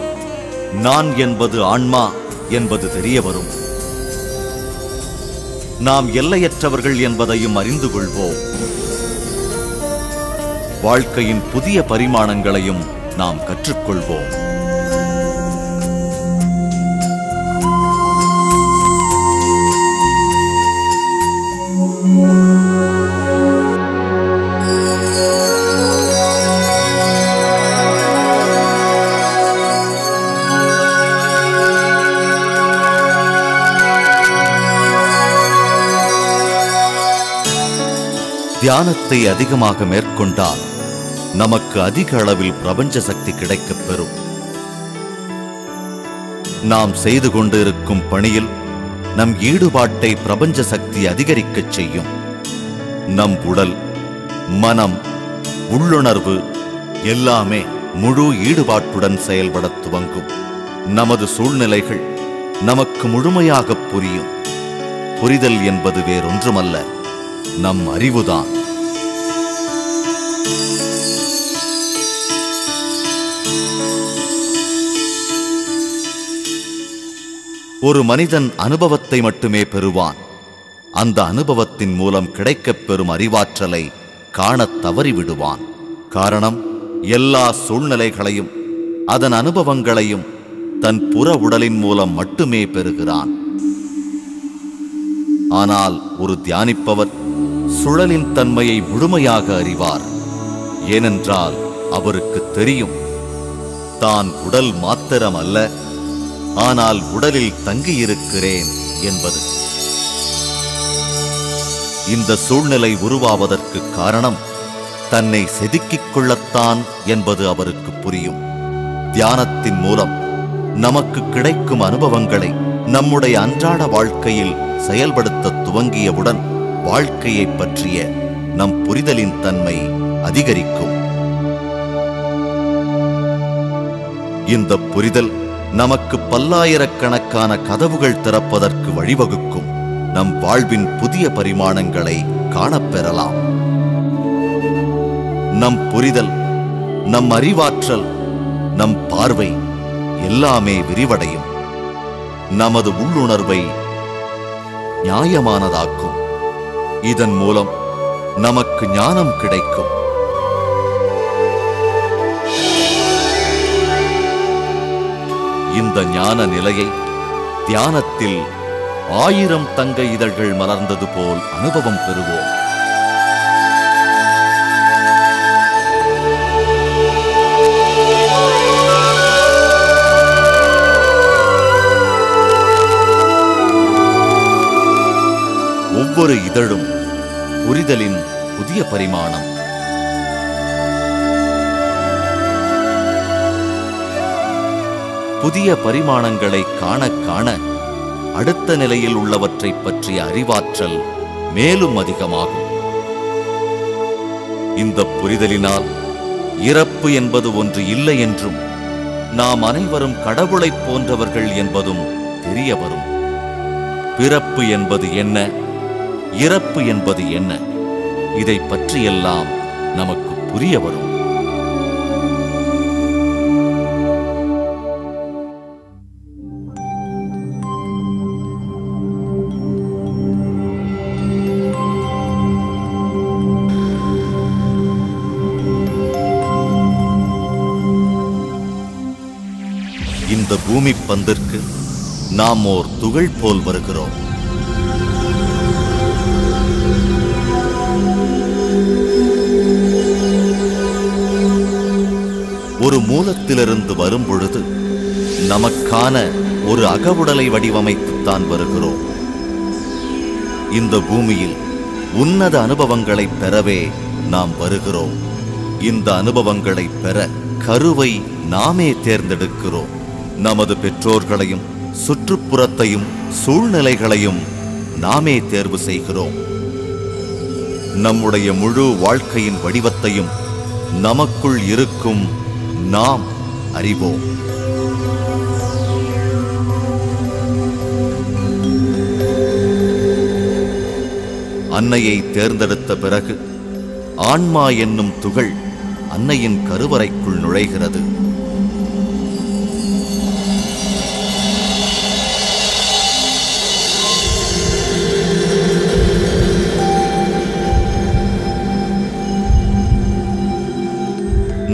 நான் என்பது ஆன்மா என்பது தெரிய வரும். நாம் எல்லையற்றவர்கள் என்பதையும் அறிந்து கொள்வோம். வாழ்க்கையின் புதிய பரிமாணங்களையும் நாம் கற்றுக்கொள்வோம். தியானத்தை அதிகமாக மேற்கொண்டால் நமக்கு அதிக அளவில் பிரபஞ்ச சக்தி கிடைக்கப் பெறும். நாம் செய்து கொண்டிருக்கும் பணியில் நம் ஈடுபாட்டை பிரபஞ்ச சக்தி அதிகரிக்கச் செய்யும். நம் உடல், மனம், உள்ளுணர்வு எல்லாமே முழு ஈடுபாட்டுடன் செயல்படத் துவங்கும். நமது சூழ்நிலைகள் நமக்கு முழுமையாக புரியும். புரிதல் என்பது வேறொன்றுமல்ல, நம் அறிவுதான். ஒரு மனிதன் அனுபவத்தை மட்டுமே பெறுவான். அந்த அனுபவத்தின் மூலம் கிடைக்கப் பெறும் அறிவாற்றலை காணத் தவறிவிடுவான். காரணம், எல்லா சூழ்நிலைகளையும் அதன் அனுபவங்களையும் தன் புற உடலின் மூலம் மட்டுமே பெறுகிறான். ஆனால் ஒரு தியானிப்பவர் சுழலின் தன்மையை முழுமையாக அறிவார். ஏனென்றால் அவருக்கு தெரியும், தான் உடல் மாத்திரம் அல்ல, ஆனால் உடலில் தங்கியிருக்கிறேன் என்பது. இந்த சூழ்நிலை உருவாவதற்கு காரணம் தன்னை செதுக்கிக் கொள்ளத்தான் என்பது அவருக்கு புரியும். தியானத்தின் மூலம் நமக்கு கிடைக்கும் அனுபவங்களை நம்முடைய அன்றாட வாழ்க்கையில் செயல்படுத்த துவங்கியவுடன் வாழ்க்கையை பற்றிய நம் புரிதலின் தன்மை அதிகரிக்கும். இந்த புரிதல் நமக்கு பல்லாயிரக்கணக்கான கதவுகள் திறப்பதற்கு வழிவகுக்கும். நம் வாழ்வின் புதிய பரிமாணங்களை காணப்பெறலாம். நம் புரிதல், நம் அறிவாற்றல், நம் பார்வை எல்லாமே விரிவடையும். நமது உள்ளுணர்வை நியாயமானதாக்கும். இதன் மூலம் நமக்கு ஞானம் கிடைக்கும். இந்த ஞான நிலையை தியானத்தில் 1000 தங்க இதழ்கள் மலர்ந்தது போல் அனுபவம் பெறுவோம். ஒவ்வொரு இதழும் புரிதலின் புதிய பரிமாணம். புதிய பரிமாணங்களை காண காண அடுத்த நிலையில் உள்ளவற்றை பற்றிய அறிவாற்றல் மேலும் அதிகமாகும். இந்த புரிதலினால் இறப்பு என்பது ஒன்று இல்லை என்றும் நாம் அனைவரும் கடவுளைப் போன்றவர்கள் என்பதும் தெரிய வரும். பிறப்பு என்பது என்ன, இறப்பு என்பது என்ன, இதை பற்றியெல்லாம் நமக்கு புரிய வரும். இந்த பூமி பந்திற்கு நாம் ஓர் துகள் போல் வருகிறோம். ஒரு மூலத்திலிருந்து வரும் பொழுது நமக்கான ஒரு அகவுடலை வடிவமைத்துத்தான் வருகிறோம். இந்த பூமியில் உன்னத அனுபவங்களை பெறவே நாம் வருகிறோம். இந்த அனுபவங்களை பெற கருவை நாமே தேர்ந்தெடுக்கிறோம். நமது பெற்றோர்களையும் சுற்றுப்புறத்தையும் சூழ்நிலைகளையும் நாமே தேர்வு செய்கிறோம். நம்முடைய முழு வாழ்க்கையின் வடிவத்தையும் நமக்குள் இருக்கும் நாம் அறிவோம். அன்னையை தேர்ந்தெடுத்த பிறகு ஆன்மா என்னும் துகள் அன்னையின் கருவறைக்குள் நுழைகிறது.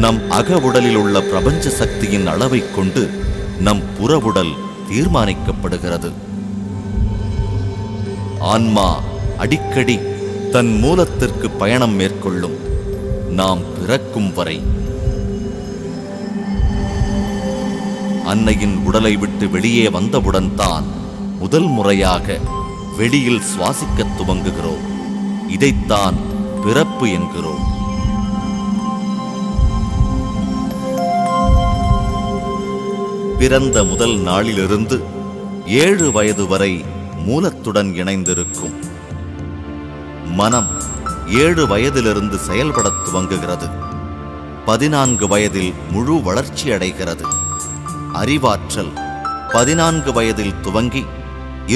நம் அக உடலில் உள்ள பிரபஞ்ச சக்தியின் அளவை கொண்டு நம் புற உடல் தீர்மானிக்கப்படுகிறது. ஆன்மா அடிக்கடி தன் மூலத்திற்கு பயணம் மேற்கொள்ளும். நாம் பிறக்கும் வரை அன்னையின் உடலை விட்டு வெளியே வந்தவுடன் தான் முதல் முறையாக வெளியில் சுவாசிக்க துவங்குகிறோம். இதைத்தான் பிறப்பு என்கிறோம். பிறந்த முதல் நாளிலிருந்து 7 வயது வரை மூலத்துடன் இணைந்திருக்கும். மனம் 7 வயதிலிருந்து செயல்படத் துவங்குகிறது. 14 வயதில் முழு வளர்ச்சி அடைகிறது. அறிவாற்றல் 14 வயதில் துவங்கி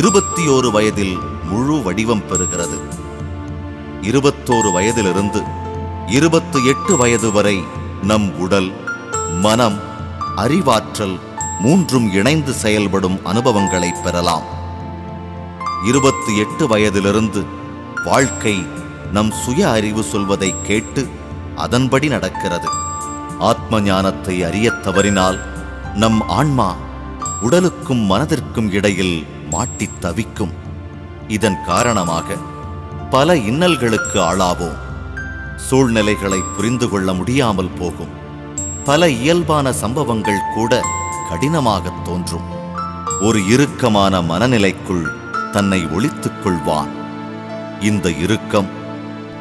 21 வயதில் முழு வடிவம் பெறுகிறது. 21 வயதிலிருந்து 28 வயது வரை நம் உடல், மனம், அறிவாற்றல் மூன்றும் இணைந்து செயல்படும் அனுபவங்களை பெறலாம். 28 வயதிலிருந்து வாழ்க்கை நம் சுய அறிவு சொல்வதை கேட்டு அதன்படி நடக்கிறது. ஆத்ம ஞானத்தை அறியத் தவறினால் நம் ஆன்மா உடலுக்கும் மனதிற்கும் இடையில் மாட்டித் தவிக்கும். இதன் காரணமாக பல இன்னல்களுக்கு ஆளாவோம். சூழ்நிலைகளை புரிந்து கொள்ள முடியாமல் போகும். பல இயல்பான சம்பவங்கள் கூட கடினமாகத் தோன்றும். ஒரு இறுக்கமான மனநிலைக்குள் தன்னை ஒளித்துக் கொள்வான். இந்த இறுக்கம்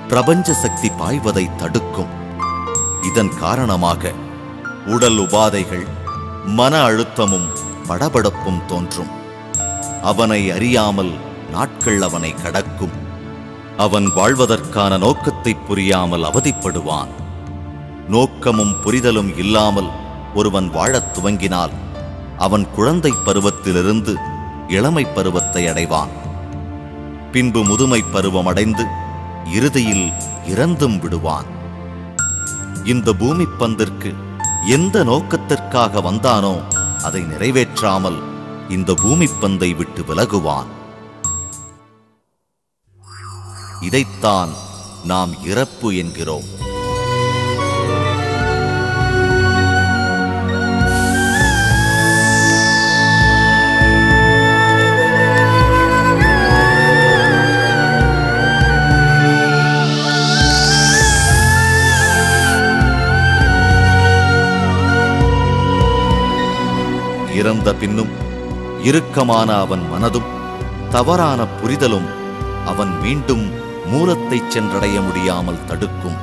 பிரபஞ்ச சக்தி பாய்வதை தடுக்கும். இதன் காரணமாக உடல் உபாதைகள், மன அழுத்தமும் படபடப்பும் தோன்றும். அவனை அறியாமல் நாட்கள் அவனை கடக்கும். அவன் வாழ்வதற்கான நோக்கத்தை புரியாமல் அவதிப்படுவான். நோக்கமும் புரிதலும் இல்லாமல் ஒருவன் வாழத் துவங்கினால் அவன் குழந்தை பருவத்திலிருந்து இளமை பருவத்தை அடைவான். பின்பு முதுமை பருவம் அடைந்து இறுதியில் இறந்தும் விடுவான். இந்த பூமி பந்திற்கு எந்த நோக்கத்திற்காக வந்தானோ அதை நிறைவேற்றாமல் இந்த பூமி பந்தை விட்டு விலகுவான். இதைத்தான் நாம் இறப்பு என்கிறோம். இறந்த பின்னும் இறுக்கமான அவன் மனதும் தவறான புரிதலும் அவன் மீண்டும் மூலத்தை சென்றடைய முடியாமல் தடுக்கும்.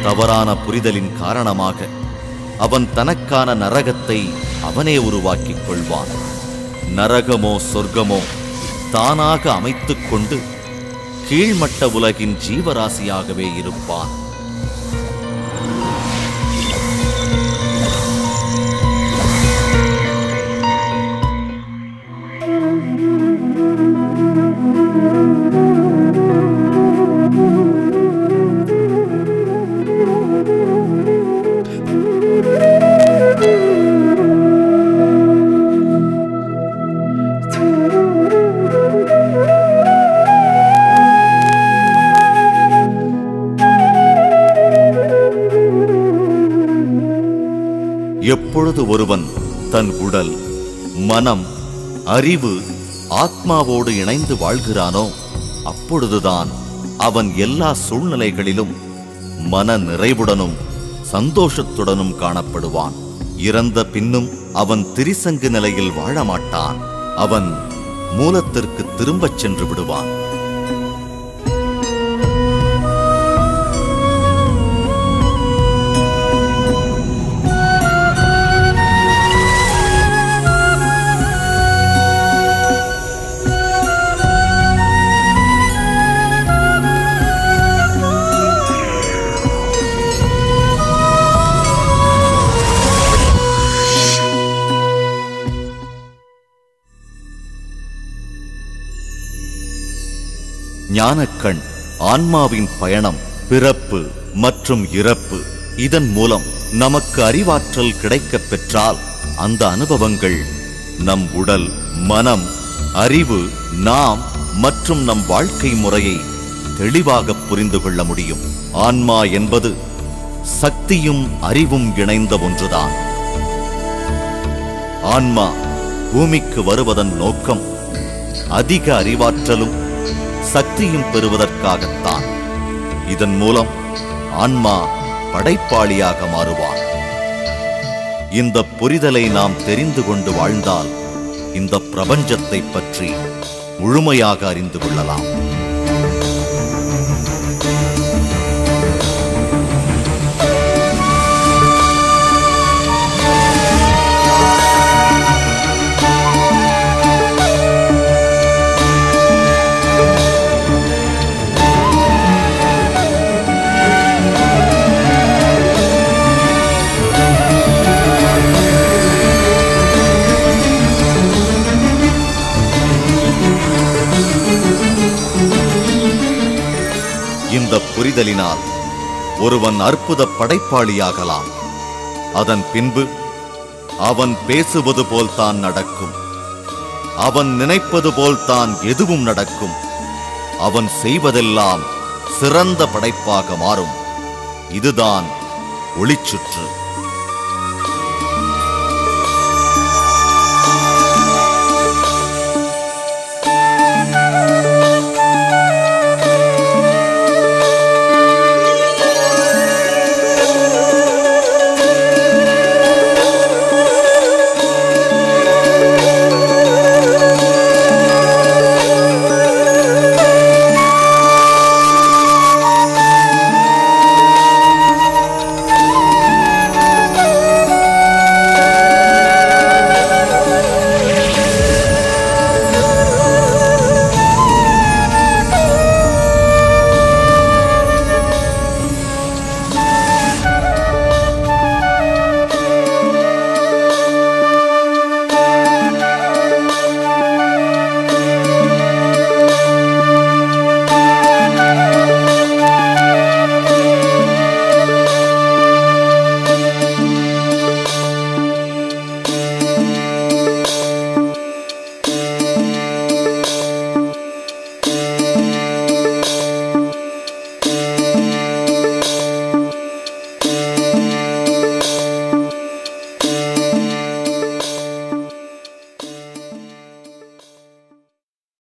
தவறான புரிதலின் காரணமாக அவன் தனக்கான நரகத்தை அவனே உருவாக்கிக் கொள்வான். நரகமோ சொர்க்கமோ தானாக அமைத்துக் கொண்டு கீழ்மட்ட உலகின் ஜீவராசியாகவே இருப்பான். எப்பொழுது ஒருவன் தன் உடல், மனம், அறிவு, ஆத்மாவோடு இணைந்து வாழ்கிறானோ அப்பொழுதுதான் அவன் எல்லா சூழ்நிலைகளிலும் மன நிறைவுடனும் சந்தோஷத்துடனும் காணப்படுவான். இறந்த பின்னும் அவன் திரிசங்கு நிலையில் வாழமாட்டான். அவன் மூலத்திற்கு திரும்பச் சென்று விடுவான். ஞானக்கண் ஆன்மாவின் பயணம், பிறப்பு மற்றும் இறப்பு. இதன் மூலம் நமக்கு அறிவாற்றல் கிடைக்கப் பெற்றால் அந்த அனுபவங்கள் நம் உடல், மனம், அறிவு, நாம் மற்றும் நம் வாழ்க்கை முறையை தெளிவாக புரிந்து கொள்ள முடியும். ஆன்மா என்பது சக்தியும் அறிவும் இணைந்த ஒன்றுதான். ஆன்மா பூமிக்கு வருவதன் நோக்கம் அதிக அறிவாற்றலும் சக்தியும் பெறுவதற்காகத்தான். இதன் மூலம் ஆன்மா படைப்பாளியாக மாறுவான். இந்த புரிதலை நாம் தெரிந்து கொண்டு வாழ்ந்தால் இந்த பிரபஞ்சத்தை பற்றி முழுமையாக அறிந்து கொள்ளலாம். இந்த புரிதலினால் ஒருவன் அற்புத படைப்பாளியாகலாம். அதன் பின்பு அவன் பேசுவது போல்தான் நடக்கும். அவன் நினைப்பது போல்தான் எதுவும் நடக்கும். அவன் செய்வதெல்லாம் சிறந்த படைப்பாக மாறும். இதுதான் ஒளிச்சுற்று.